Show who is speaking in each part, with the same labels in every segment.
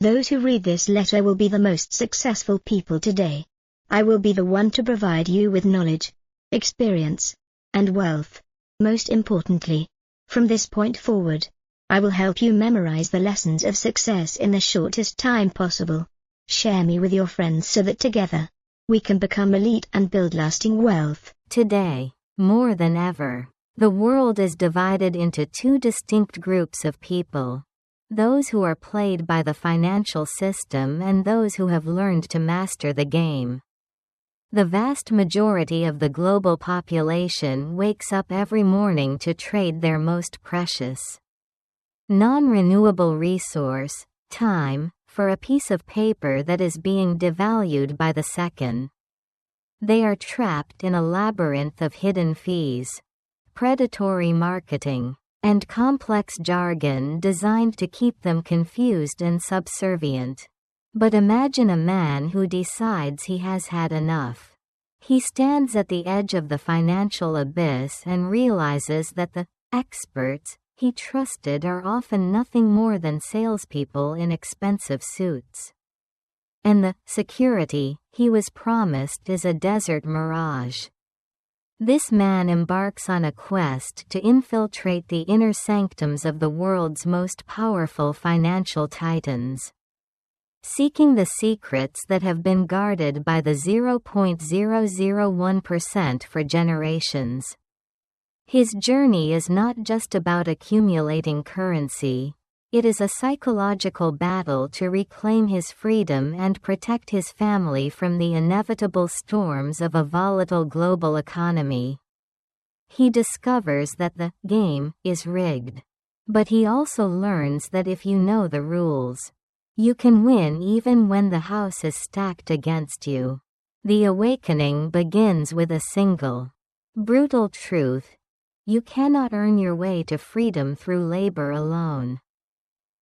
Speaker 1: Those who read this letter will be the most successful people today. I will be the one to provide you with knowledge, experience, and wealth. Most importantly, from this point forward, I will help you memorize the lessons of success in the shortest time possible. Share me with your friends so that together, we can become elite and build lasting wealth.
Speaker 2: Today, more than ever, the world is divided into two distinct groups of people. Those who are played by the financial system and those who have learned to master the game. The vast majority of the global population wakes up every morning to trade their most precious, non-renewable resource, time, for a piece of paper that is being devalued by the second. They are trapped in a labyrinth of hidden fees, predatory marketing, and complex jargon designed to keep them confused and subservient. But imagine a man who decides he has had enough. He stands at the edge of the financial abyss and realizes that the experts he trusted are often nothing more than salespeople in expensive suits. And the security he was promised is a desert mirage. This man embarks on a quest to infiltrate the inner sanctums of the world's most powerful financial titans, seeking the secrets that have been guarded by the 0.001% for generations. His journey is not just about accumulating currency. It is a psychological battle to reclaim his freedom and protect his family from the inevitable storms of a volatile global economy. He discovers that the game is rigged. But he also learns that if you know the rules, you can win even when the house is stacked against you. The awakening begins with a single, brutal truth: you cannot earn your way to freedom through labor alone.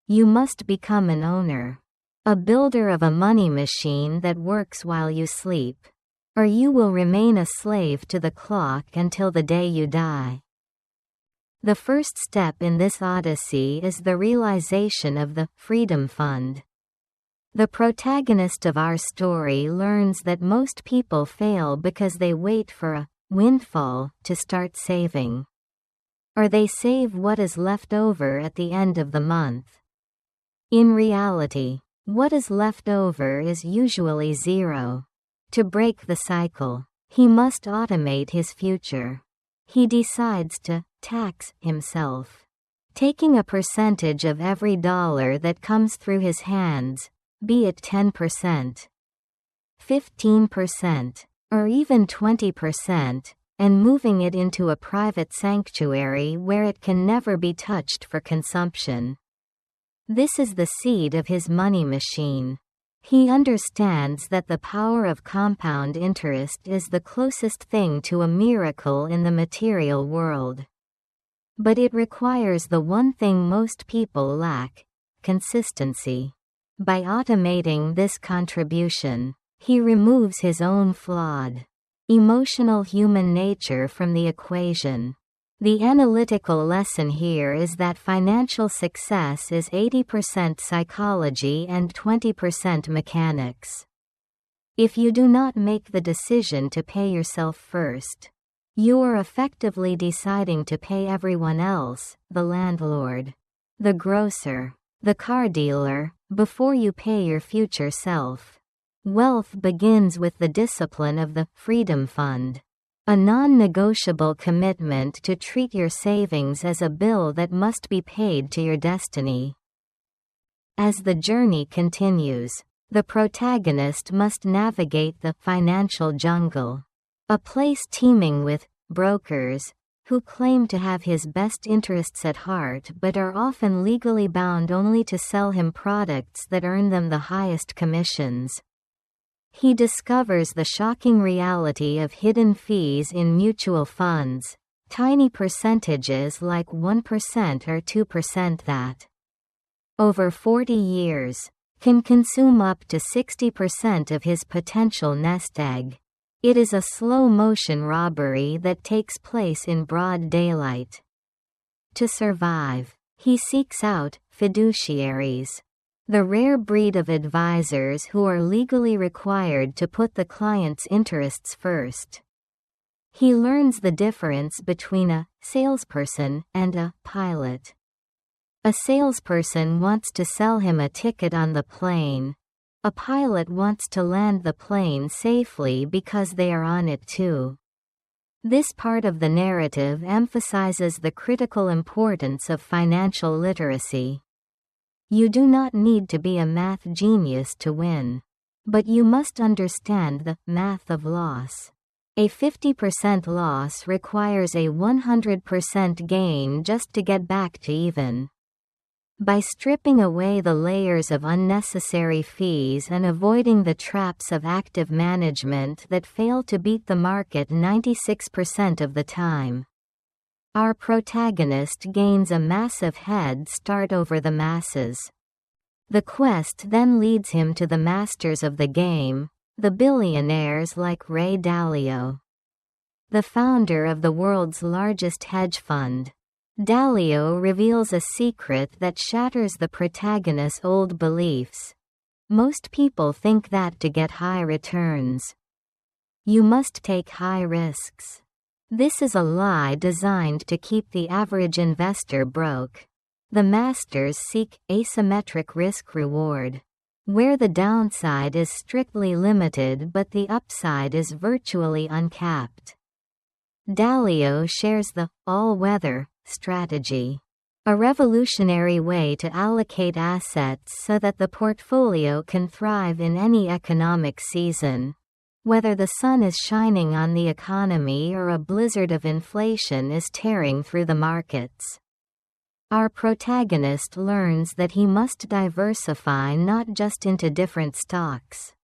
Speaker 2: You must become an owner, a builder of a money machine that works while you sleep, or you will remain a slave to the clock until the day you die. The first step in this odyssey is the realization of the Freedom Fund. The protagonist of our story learns that most people fail because they wait for a windfall to start saving. Or they save what is left over at the end of the month. In reality, what is left over is usually zero. To break the cycle, he must automate his future. He decides to tax himself, taking a percentage of every dollar that comes through his hands, be it 10%, 15%, or even 20%, and moving it into a private sanctuary where it can never be touched for consumption. This is the seed of his money machine. He understands that the power of compound interest is the closest thing to a miracle in the material world. But it requires the one thing most people lack: consistency. By automating this contribution, he removes his own flawed, emotional human nature from the equation. The analytical lesson here is that financial success is 80% psychology and 20% mechanics. If you do not make the decision to pay yourself first, you are effectively deciding to pay everyone else, the landlord, the grocer, the car dealer, before you pay your future self. Wealth begins with the discipline of the Freedom Fund. A non-negotiable commitment to treat your savings as a bill that must be paid to your destiny. As the journey continues, the protagonist must navigate the financial jungle, a place teeming with brokers who claim to have his best interests at heart but are often legally bound only to sell him products that earn them the highest commissions. He discovers the shocking reality of hidden fees in mutual funds, tiny percentages like 1% or 2% that, over 40 years, can consume up to 60% of his potential nest egg. It is a slow-motion robbery that takes place in broad daylight. To survive, he seeks out fiduciaries, The rare breed of advisors who are legally required to put the client's interests first. He learns the difference between a salesperson and a pilot. A salesperson wants to sell him a ticket on the plane. A pilot wants to land the plane safely because they are on it too. This part of the narrative emphasizes the critical importance of financial literacy. You do not need to be a math genius to win. But you must understand the math of loss. A 50% loss requires a 100% gain just to get back to even. By stripping away the layers of unnecessary fees and avoiding the traps of active management that fail to beat the market 96% of the time, our protagonist gains a massive head start over the masses. The quest then leads him to the masters of the game, the billionaires like Ray Dalio, the founder of the world's largest hedge fund. Dalio reveals a secret that shatters the protagonist's old beliefs. Most people think that to get high returns, you must take high risks. This is a lie designed to keep the average investor broke. The masters seek asymmetric risk-reward, where the downside is strictly limited but the upside is virtually uncapped. Dalio shares the all-weather strategy, a revolutionary way to allocate assets so that the portfolio can thrive in any economic season. Whether the sun is shining on the economy or a blizzard of inflation is tearing through the markets. Our protagonist learns that he must diversify not just into different stocks,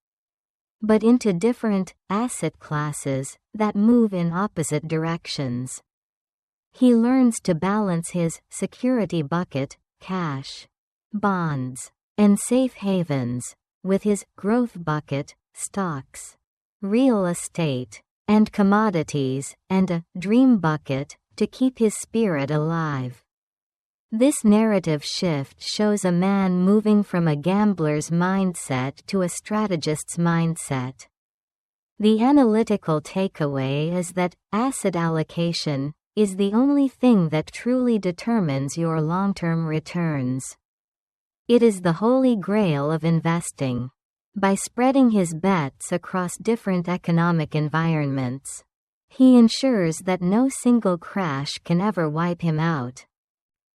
Speaker 2: but into different asset classes that move in opposite directions. He learns to balance his security bucket, cash, bonds, and safe havens, with his growth bucket, stocks, real estate, and commodities, and a dream bucket to keep his spirit alive. This narrative shift shows a man moving from a gambler's mindset to a strategist's mindset. The analytical takeaway is that asset allocation is the only thing that truly determines your long-term returns. It is the holy grail of investing. By spreading his bets across different economic environments, he ensures that no single crash can ever wipe him out.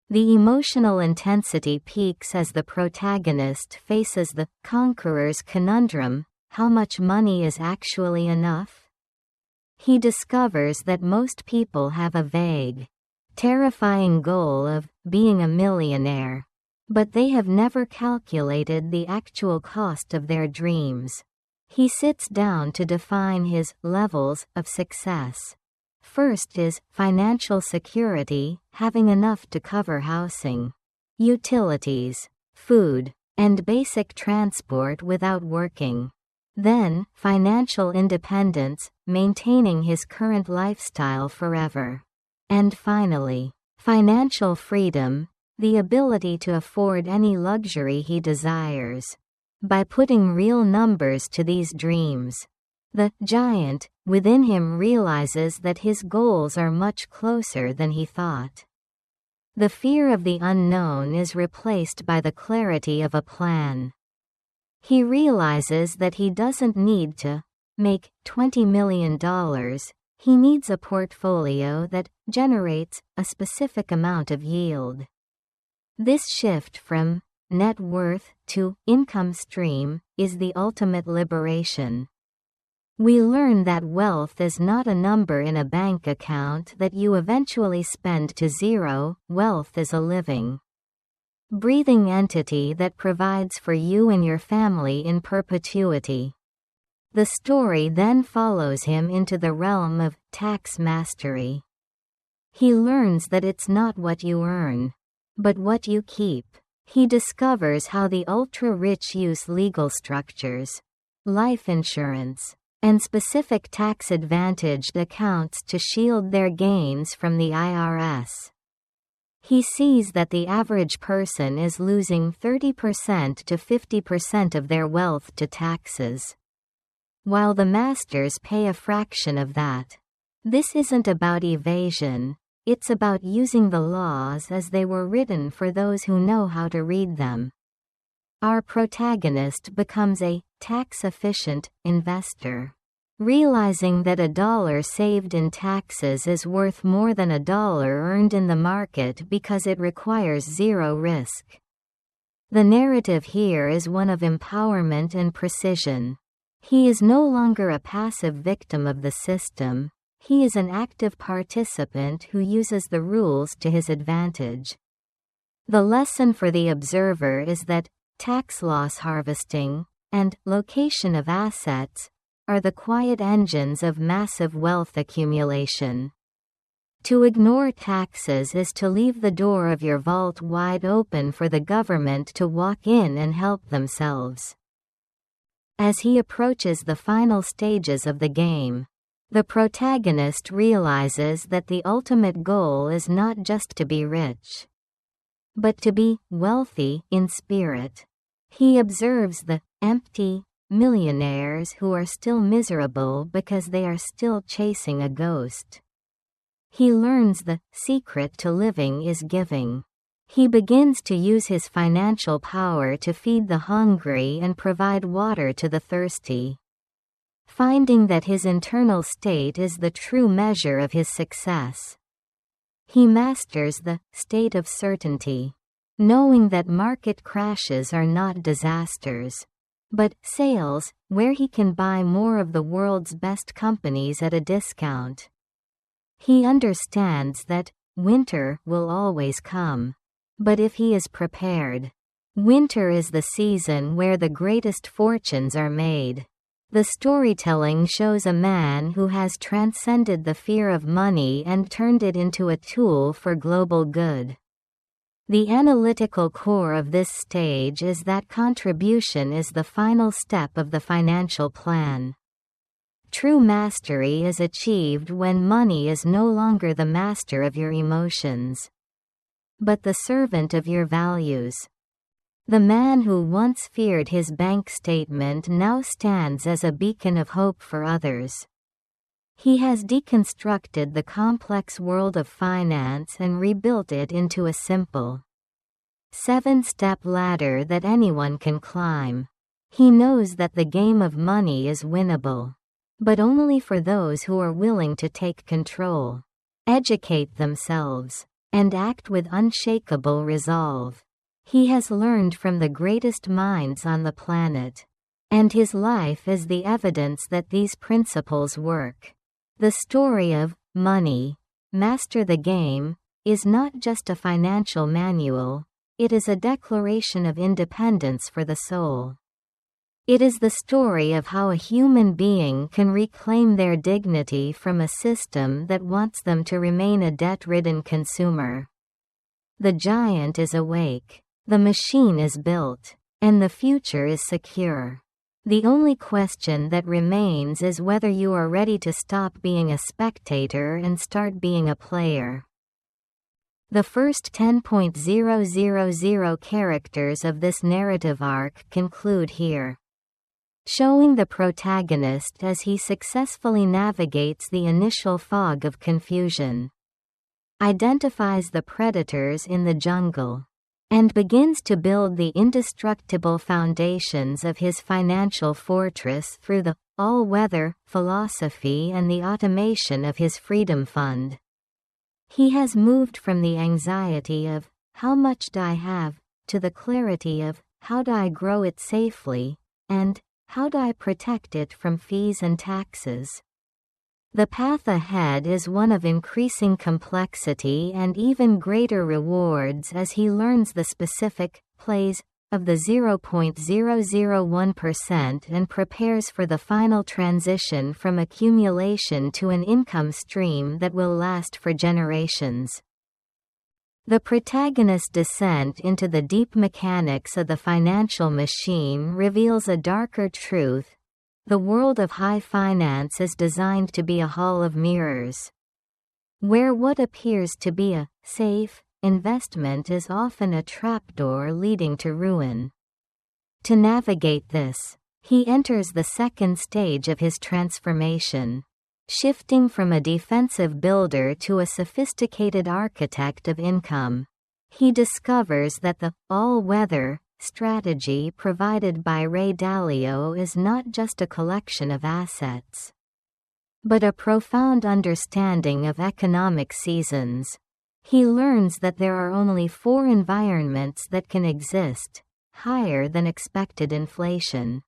Speaker 2: The emotional intensity peaks as the protagonist faces the conqueror's conundrum: how much money is actually enough? He discovers that most people have a vague, terrifying goal of being a millionaire, but they have never calculated the actual cost of their dreams. He sits down to define his levels of success. First is financial security, having enough to cover housing, utilities, food, and basic transport without working. Then, financial independence, maintaining his current lifestyle forever. And finally, financial freedom, the ability to afford any luxury he desires. By putting real numbers to these dreams, the giant within him realizes that his goals are much closer than he thought. The fear of the unknown is replaced by the clarity of a plan. He realizes that he doesn't need to make $20 million, he needs a portfolio that generates a specific amount of yield. This shift from net worth to income stream is the ultimate liberation. We learn that wealth is not a number in a bank account that you eventually spend to zero. Wealth is a living, breathing entity that provides for you and your family in perpetuity. The story then follows him into the realm of tax mastery. He learns that it's not what you earn, but what you keep. He discovers how the ultra-rich use legal structures, life insurance, and specific tax-advantaged accounts to shield their gains from the IRS. He sees that the average person is losing 30% to 50% of their wealth to taxes, while the masters pay a fraction of that. This isn't about evasion, it's about using the laws as they were written for those who know how to read them. Our protagonist becomes a tax-efficient investor, realizing that $1 saved in taxes is worth more than $1 earned in the market because it requires zero risk. The narrative here is one of empowerment and precision. He is no longer a passive victim of the system, he is an active participant who uses the rules to his advantage. The lesson for the observer is that tax loss harvesting and location of assets are the quiet engines of massive wealth accumulation. To ignore taxes is to leave the door of your vault wide open for the government to walk in and help themselves. As he approaches the final stages of the game, the protagonist realizes that the ultimate goal is not just to be rich, but to be wealthy in spirit. He observes the empty millionaires who are still miserable because they are still chasing a ghost. He learns the secret to living is giving. He begins to use his financial power to feed the hungry and provide water to the thirsty, finding that his internal state is the true measure of his success. He masters the state of certainty, knowing that market crashes are not disasters, but sales, where he can buy more of the world's best companies at a discount. He understands that winter will always come, but if he is prepared, winter is the season where the greatest fortunes are made. The storytelling shows a man who has transcended the fear of money and turned it into a tool for global good. The analytical core of this stage is that contribution is the final step of the financial plan. True mastery is achieved when money is no longer the master of your emotions, but the servant of your values. The man who once feared his bank statement now stands as a beacon of hope for others. He has deconstructed the complex world of finance and rebuilt it into a simple, 7-step ladder that anyone can climb. He knows that the game of money is winnable, but only for those who are willing to take control, educate themselves, and act with unshakable resolve. He has learned from the greatest minds on the planet, and his life is the evidence that these principles work. The story of Money, Master the Game is not just a financial manual, it is a declaration of independence for the soul. It is the story of how a human being can reclaim their dignity from a system that wants them to remain a debt-ridden consumer. The giant is awake. The machine is built, and the future is secure. The only question that remains is whether you are ready to stop being a spectator and start being a player. The first 10,000 characters of this narrative arc conclude here, showing the protagonist as he successfully navigates the initial fog of confusion, identifies the predators in the jungle, and begins to build the indestructible foundations of his financial fortress through the all-weather philosophy and the automation of his freedom fund. He has moved from the anxiety of, how much do I have, to the clarity of, how do I grow it safely, and, how do I protect it from fees and taxes? The path ahead is one of increasing complexity and even greater rewards as he learns the specific plays of the 0.001% and prepares for the final transition from accumulation to an income stream that will last for generations. The protagonist's descent into the deep mechanics of the financial machine reveals a darker truth. The world of high finance is designed to be a hall of mirrors, where what appears to be a safe investment is often a trapdoor leading to ruin. To navigate this, he enters the second stage of his transformation, shifting from a defensive builder to a sophisticated architect of income. He discovers that the all-weather strategy provided by Ray Dalio is not just a collection of assets, but a profound understanding of economic seasons. He learns that there are only 4 environments that can exist: higher than expected inflation,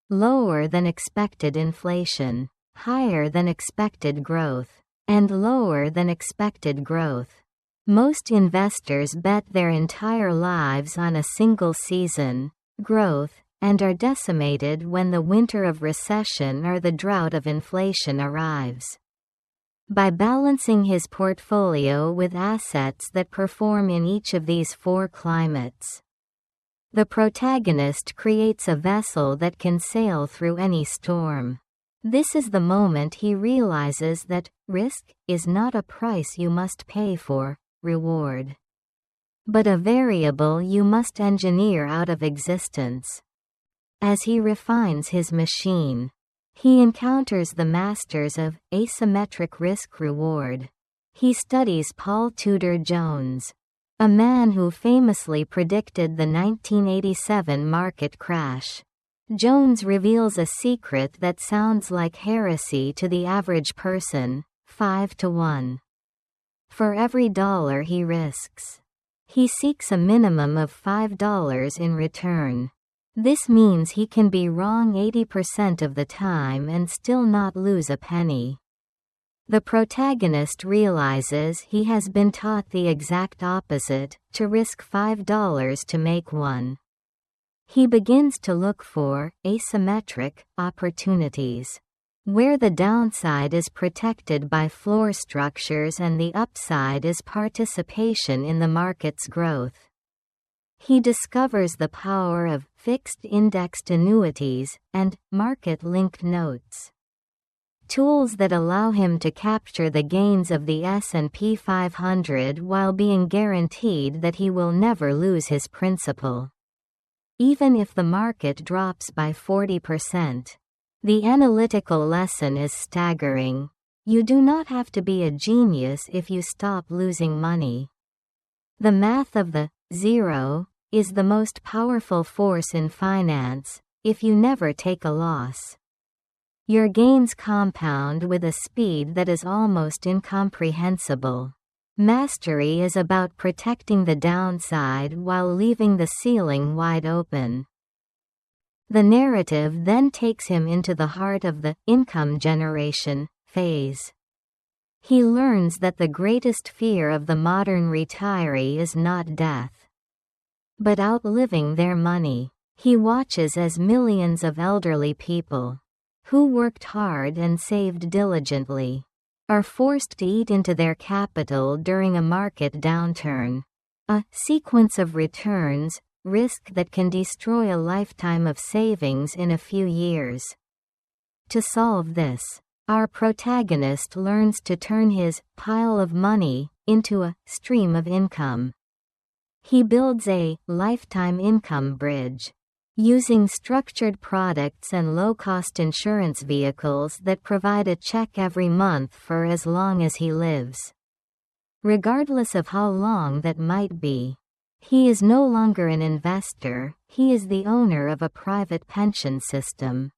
Speaker 2: lower than expected inflation, higher than expected growth, and lower than expected growth. Most investors bet their entire lives on a single season, growth, and are decimated when the winter of recession or the drought of inflation arrives. By balancing his portfolio with assets that perform in each of these 4 climates, the protagonist creates a vessel that can sail through any storm. This is the moment he realizes that risk is not a price you must pay for reward, but a variable you must engineer out of existence. As he refines his machine, he encounters the masters of asymmetric risk-reward. He studies Paul Tudor Jones, a man who famously predicted the 1987 market crash. Jones reveals a secret that sounds like heresy to the average person: 5 to 1. For every dollar he risks, he seeks a minimum of $5 in return. This means he can be wrong 80% of the time and still not lose a penny. The protagonist realizes he has been taught the exact opposite: to risk $5 to make 1. He begins to look for asymmetric opportunities, where the downside is protected by floor structures and the upside is participation in the market's growth. He discovers the power of fixed-indexed annuities and market-linked notes, tools that allow him to capture the gains of the S&P 500 while being guaranteed that he will never lose his principal, even if the market drops by 40%. The analytical lesson is staggering. You do not have to be a genius if you stop losing money. The math of the zero is the most powerful force in finance. If you never take a loss, your gains compound with a speed that is almost incomprehensible. Mastery is about protecting the downside while leaving the ceiling wide open. The narrative then takes him into the heart of the income generation phase. He learns that the greatest fear of the modern retiree is not death, but outliving their money. He watches as millions of elderly people, who worked hard and saved diligently, are forced to eat into their capital during a market downturn. A sequence of returns, risk that can destroy a lifetime of savings in a few years. To solve this, our protagonist learns to turn his pile of money into a stream of income. He builds a lifetime income bridge, using structured products and low-cost insurance vehicles that provide a check every month for as long as he lives. Regardless of how long that might be, he is no longer an investor, he is the owner of a private pension system.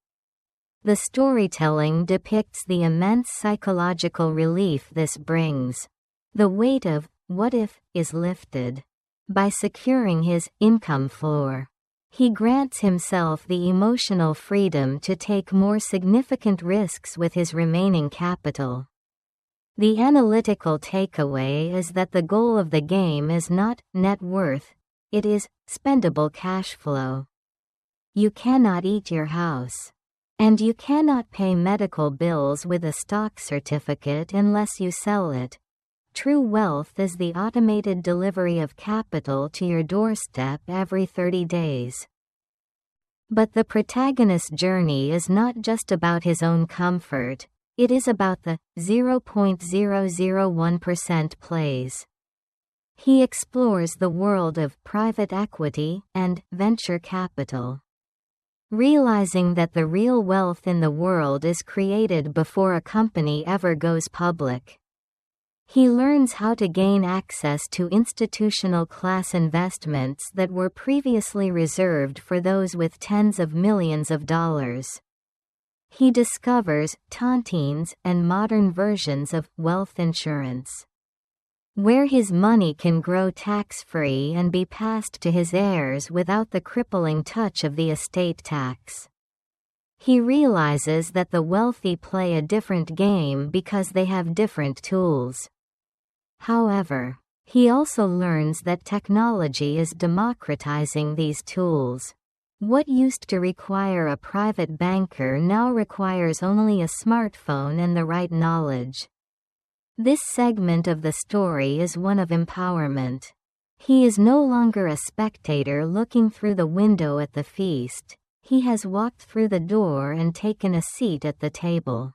Speaker 2: The storytelling depicts the immense psychological relief this brings. The weight of what if is lifted. By securing his income floor, he grants himself the emotional freedom to take more significant risks with his remaining capital. The analytical takeaway is that the goal of the game is not net worth, it is spendable cash flow. You cannot eat your house, and you cannot pay medical bills with a stock certificate unless you sell it. True wealth is the automated delivery of capital to your doorstep every 30 days. But the protagonist's journey is not just about his own comfort. It is about the 0.001% plays. He explores the world of private equity and venture capital. Realizing that the real wealth in the world is created before a company ever goes public. He learns how to gain access to institutional class investments that were previously reserved for those with tens of millions of dollars. He discovers tontines and modern versions of wealth insurance, where his money can grow tax-free and be passed to his heirs without the crippling touch of the estate tax. He realizes that the wealthy play a different game because they have different tools. However, he also learns that technology is democratizing these tools. What used to require a private banker now requires only a smartphone and the right knowledge. This segment of the story is one of empowerment. He is no longer a spectator looking through the window at the feast. He has walked through the door and taken a seat at the table.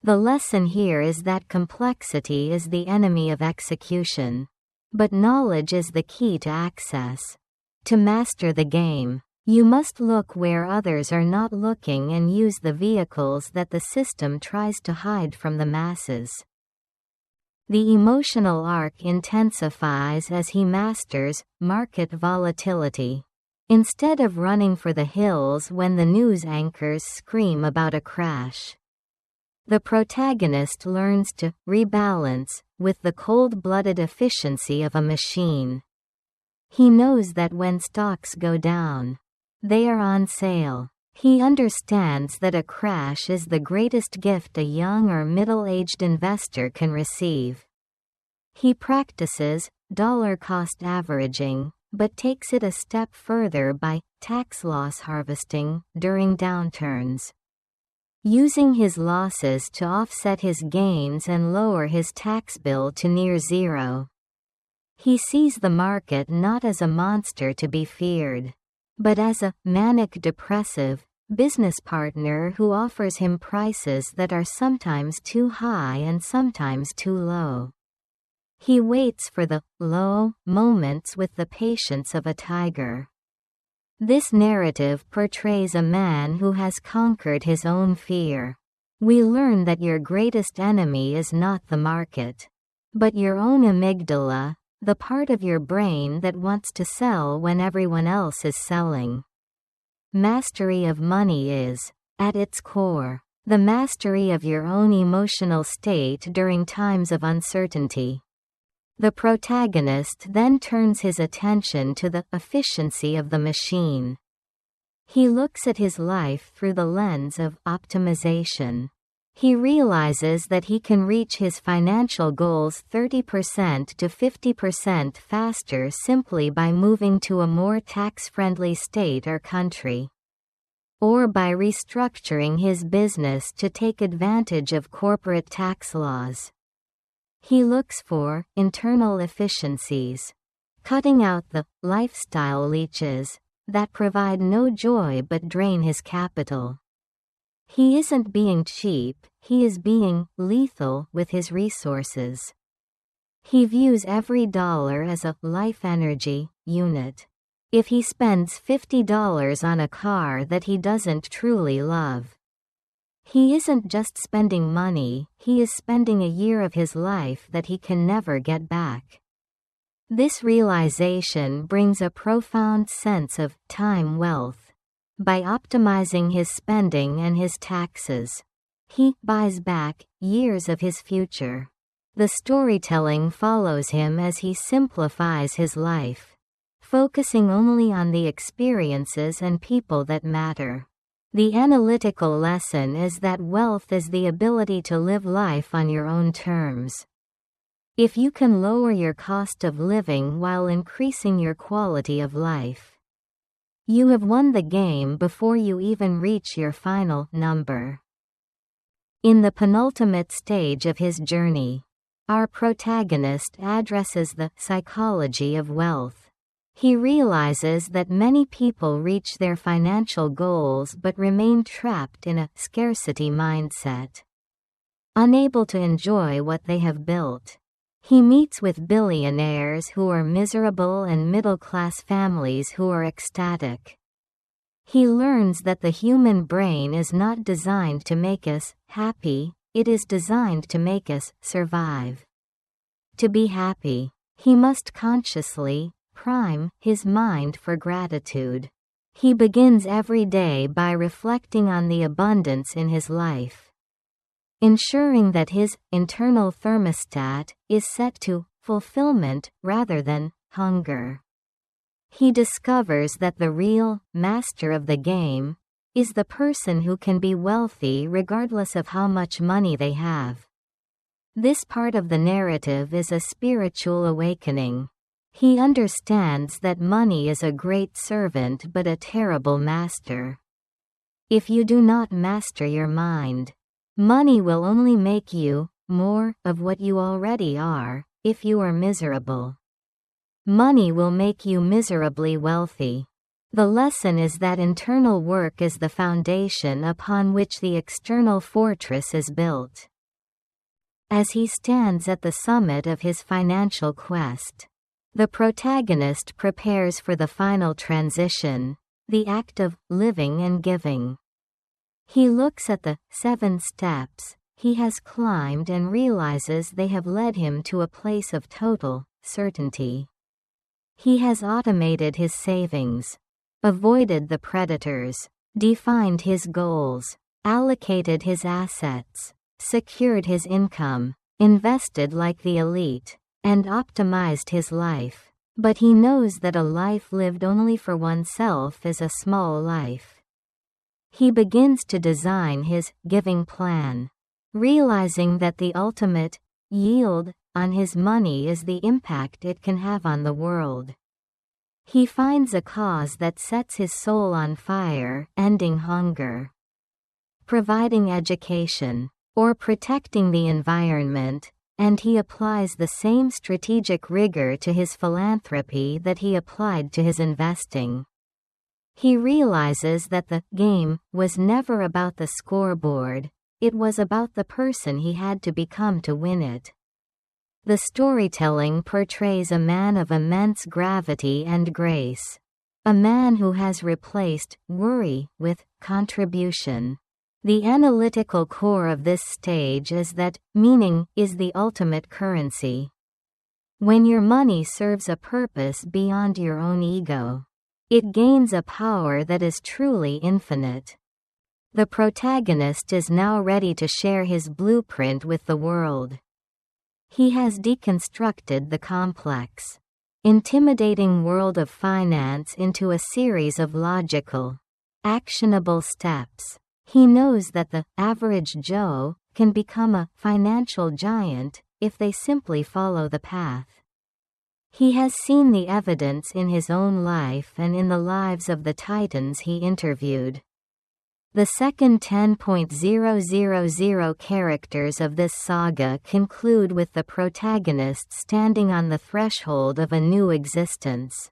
Speaker 2: The lesson here is that complexity is the enemy of execution. But knowledge is the key to access. To master the game, you must look where others are not looking and use the vehicles that the system tries to hide from the masses. The emotional arc intensifies as he masters market volatility. Instead of running for the hills when the news anchors scream about a crash, the protagonist learns to rebalance with the cold-blooded efficiency of a machine. He knows that when stocks go down, they are on sale. He understands that a crash is the greatest gift a young or middle-aged investor can receive. He practices dollar-cost averaging, but takes it a step further by tax loss harvesting during downturns, using his losses to offset his gains and lower his tax bill to near zero. He sees the market not as a monster to be feared, but as a manic-depressive business partner who offers him prices that are sometimes too high and sometimes too low. He waits for the low moments with the patience of a tiger. This narrative portrays a man who has conquered his own fear. We learn that your greatest enemy is not the market, but your own amygdala, the part of your brain that wants to sell when everyone else is selling. Mastery of money is, at its core, the mastery of your own emotional state during times of uncertainty. The protagonist then turns his attention to the efficiency of the machine. He looks at his life through the lens of optimization. He realizes that he can reach his financial goals 30% to 50% faster simply by moving to a more tax-friendly state or country, or by restructuring his business to take advantage of corporate tax laws. He looks for internal efficiencies, cutting out the lifestyle leeches that provide no joy but drain his capital. He isn't being cheap, he is being lethal with his resources. He views every dollar as a life energy unit. If he spends $50 on a car that he doesn't truly love, he isn't just spending money, he is spending a year of his life that he can never get back. This realization brings a profound sense of time wealth. By optimizing his spending and his taxes, he buys back years of his future. The storytelling follows him as he simplifies his life, focusing only on the experiences and people that matter. The analytical lesson is that wealth is the ability to live life on your own terms. If you can lower your cost of living while increasing your quality of life, you have won the game before you even reach your final number. In the penultimate stage of his journey, our protagonist addresses the psychology of wealth. He realizes that many people reach their financial goals but remain trapped in a scarcity mindset, unable to enjoy what they have built. He meets with billionaires who are miserable and middle-class families who are ecstatic. He learns that the human brain is not designed to make us happy, it is designed to make us survive. To be happy, he must consciously prime his mind for gratitude. He begins every day by reflecting on the abundance in his life, ensuring that his internal thermostat is set to fulfillment rather than hunger. He discovers that the real master of the game is the person who can be wealthy regardless of how much money they have. This part of the narrative is a spiritual awakening. He understands that money is a great servant but a terrible master. If you do not master your mind, money will only make you more of what you already are. If you are miserable, money will make you miserably wealthy. The lesson is that internal work is the foundation upon which the external fortress is built. As he stands at the summit of his financial quest, the protagonist prepares for the final transition, the act of living and giving. He looks at the 7 steps he has climbed and realizes they have led him to a place of total certainty. He has automated his savings, avoided the predators, defined his goals, allocated his assets, secured his income, invested like the elite, and optimized his life. But he knows that a life lived only for oneself is a small life. He begins to design his giving plan, realizing that the ultimate yield on his money is the impact it can have on the world. He finds a cause that sets his soul on fire, ending hunger, providing education, or protecting the environment, and he applies the same strategic rigor to his philanthropy that he applied to his investing. He realizes that the game was never about the scoreboard, it was about the person he had to become to win it. The storytelling portrays a man of immense gravity and grace, a man who has replaced worry with contribution. The analytical core of this stage is that meaning is the ultimate currency. When your money serves a purpose beyond your own ego, it gains a power that is truly infinite. The protagonist is now ready to share his blueprint with the world. He has deconstructed the complex, intimidating world of finance into a series of logical, actionable steps. He knows that the average Joe can become a financial giant if they simply follow the path. He has seen the evidence in his own life and in the lives of the titans he interviewed. The second 10.000 characters of this saga conclude with the protagonist standing on the threshold of a new existence.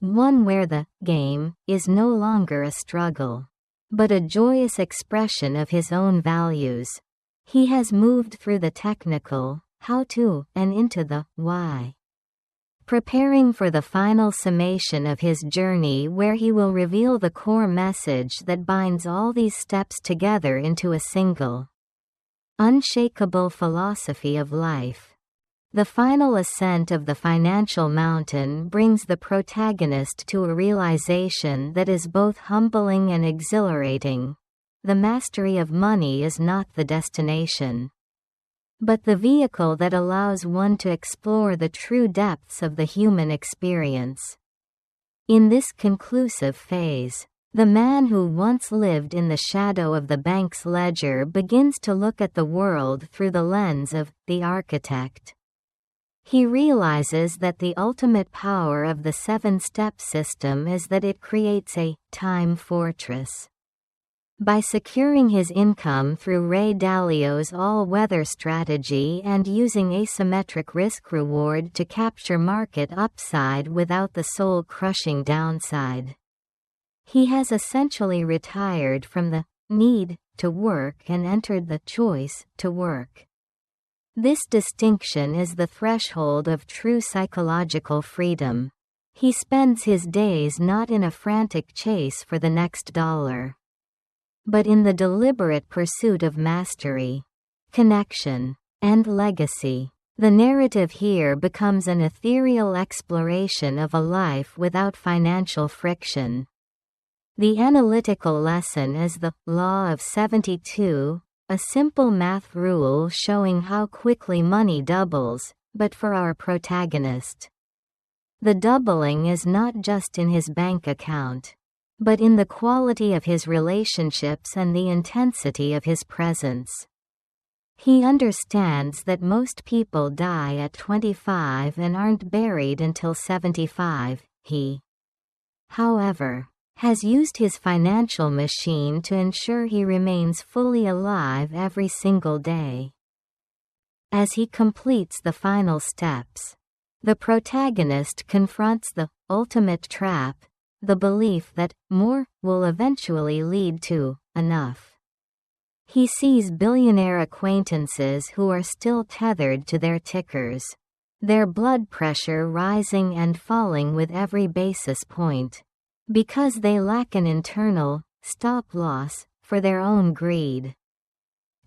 Speaker 2: One where the game is no longer a struggle, but a joyous expression of his own values. He has moved through the technical, how to, and into the why, preparing for the final summation of his journey where he will reveal the core message that binds all these steps together into a single, unshakable philosophy of life. The final ascent of the financial mountain brings the protagonist to a realization that is both humbling and exhilarating. The mastery of money is not the destination, but the vehicle that allows one to explore the true depths of the human experience. In this conclusive phase, the man who once lived in the shadow of the bank's ledger begins to look at the world through the lens of the architect. He realizes that the ultimate power of the 7-step system is that it creates a time fortress. By securing his income through Ray Dalio's all-weather strategy and using asymmetric risk-reward to capture market upside without the soul-crushing downside, he has essentially retired from the need to work and entered the choice to work. This distinction is the threshold of true psychological freedom. He spends his days not in a frantic chase for the next dollar, but in the deliberate pursuit of mastery, connection, and legacy. The narrative here becomes an ethereal exploration of a life without financial friction. The analytical lesson is the Law of 72, a simple math rule showing how quickly money doubles, but for our protagonist, the doubling is not just in his bank account, but in the quality of his relationships and the intensity of his presence. He understands that most people die at 25 and aren't buried until 75. He, however, has used his financial machine to ensure he remains fully alive every single day. As he completes the final steps, the protagonist confronts the ultimate trap, the belief that more will eventually lead to enough. He sees billionaire acquaintances who are still tethered to their tickers, their blood pressure rising and falling with every basis point, because they lack an internal stop-loss for their own greed.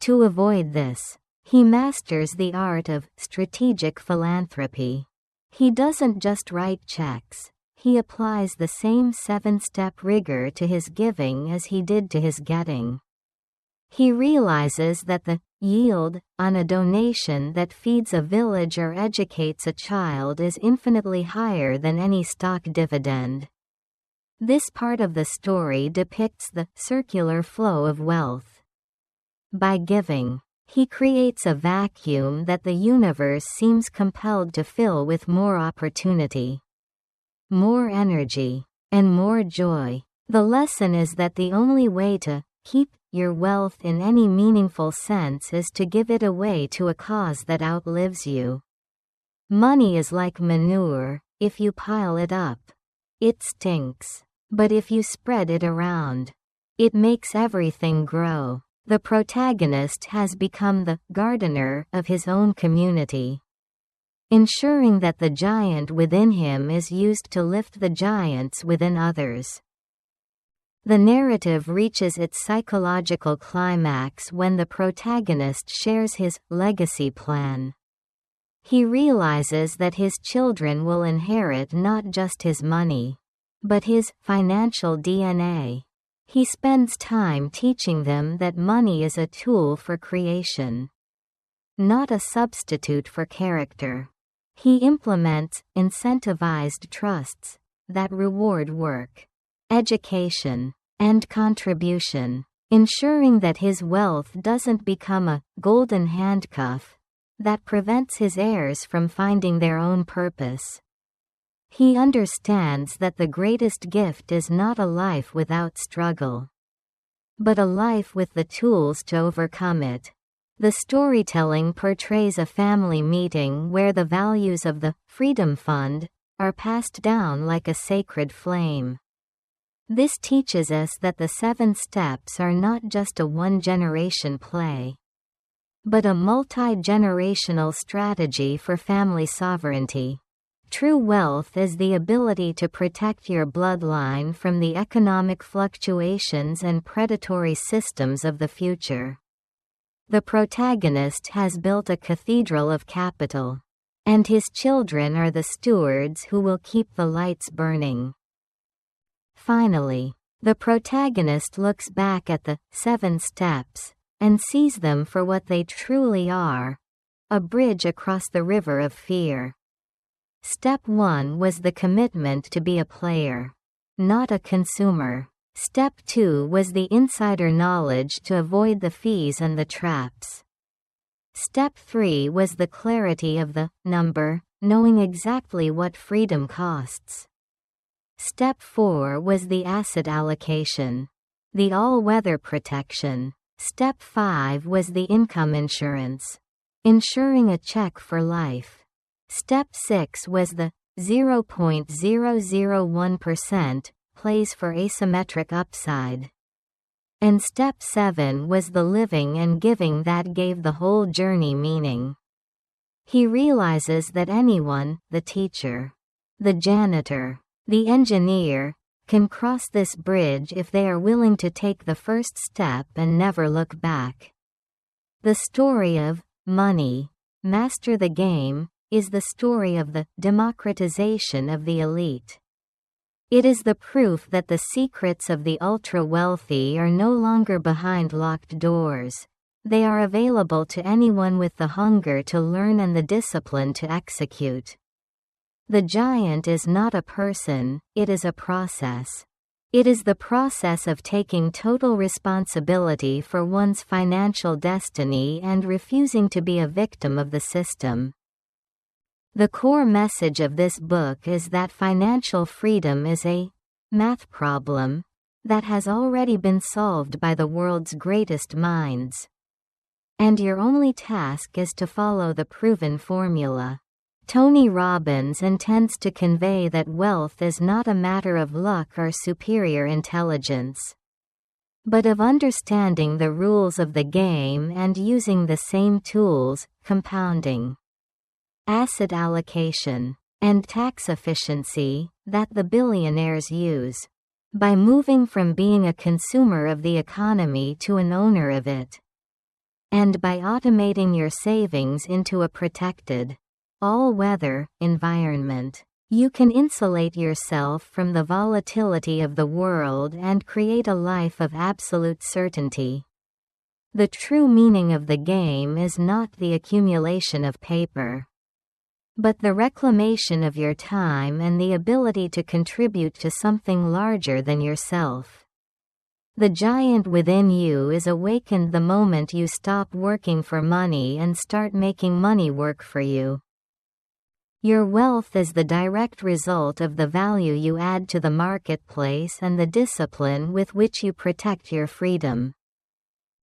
Speaker 2: To avoid this, he masters the art of strategic philanthropy. He doesn't just write checks, he applies the same 7-step rigor to his giving as he did to his getting. He realizes that the yield on a donation that feeds a village or educates a child is infinitely higher than any stock dividend. This part of the story depicts the circular flow of wealth. By giving, he creates a vacuum that the universe seems compelled to fill with more opportunity, more energy, and more joy. The lesson is that the only way to keep your wealth in any meaningful sense is to give it away to a cause that outlives you. Money is like manure. If you pile it up, it stinks. But if you spread it around, it makes everything grow. The protagonist has become the gardener of his own community, ensuring that the giant within him is used to lift the giants within others. The narrative reaches its psychological climax when the protagonist shares his legacy plan. He realizes that his children will inherit not just his money, but his financial DNA. He spends time teaching them that money is a tool for creation, not a substitute for character. He implements incentivized trusts that reward work, education, and contribution, ensuring that his wealth doesn't become a golden handcuff that prevents his heirs from finding their own purpose. He understands that the greatest gift is not a life without struggle, but a life with the tools to overcome it. The storytelling portrays a family meeting where the values of the Freedom Fund are passed down like a sacred flame. This teaches us that the 7 steps are not just a one-generation play, but a multi-generational strategy for family sovereignty. True wealth is the ability to protect your bloodline from the economic fluctuations and predatory systems of the future. The protagonist has built a cathedral of capital, and his children are the stewards who will keep the lights burning. Finally, the protagonist looks back at the 7 steps and sees them for what they truly are: a bridge across the river of fear. Step 1 was the commitment to be a player, not a consumer. Step 2 was the insider knowledge to avoid the fees and the traps. Step 3 was the clarity of the number, knowing exactly what freedom costs. Step 4 was the asset allocation, the all-weather protection. Step 5 was the income insurance, ensuring a check for life. Step 6 was the 0.001% plays for asymmetric upside. And Step 7 was the living and giving that gave the whole journey meaning. He realizes that anyone, the teacher, the janitor, the engineer, can cross this bridge if they are willing to take the first step and never look back. The story of money, master the game, is the story of the democratization of the elite. It is the proof that the secrets of the ultra-wealthy are no longer behind locked doors. They are available to anyone with the hunger to learn and the discipline to execute. The giant is not a person, it is a process. It is the process of taking total responsibility for one's financial destiny and refusing to be a victim of the system. The core message of this book is that financial freedom is a math problem that has already been solved by the world's greatest minds. And your only task is to follow the proven formula. Tony Robbins intends to convey that wealth is not a matter of luck or superior intelligence, but of understanding the rules of the game and using the same tools, compounding, asset allocation, and tax efficiency, that the billionaires use. By moving from being a consumer of the economy to an owner of it, and by automating your savings into a protected, all-weather environment, you can insulate yourself from the volatility of the world and create a life of absolute certainty. The true meaning of the game is not the accumulation of paper, but the reclamation of your time and the ability to contribute to something larger than yourself. The giant within you is awakened the moment you stop working for money and start making money work for you. Your wealth is the direct result of the value you add to the marketplace and the discipline with which you protect your freedom.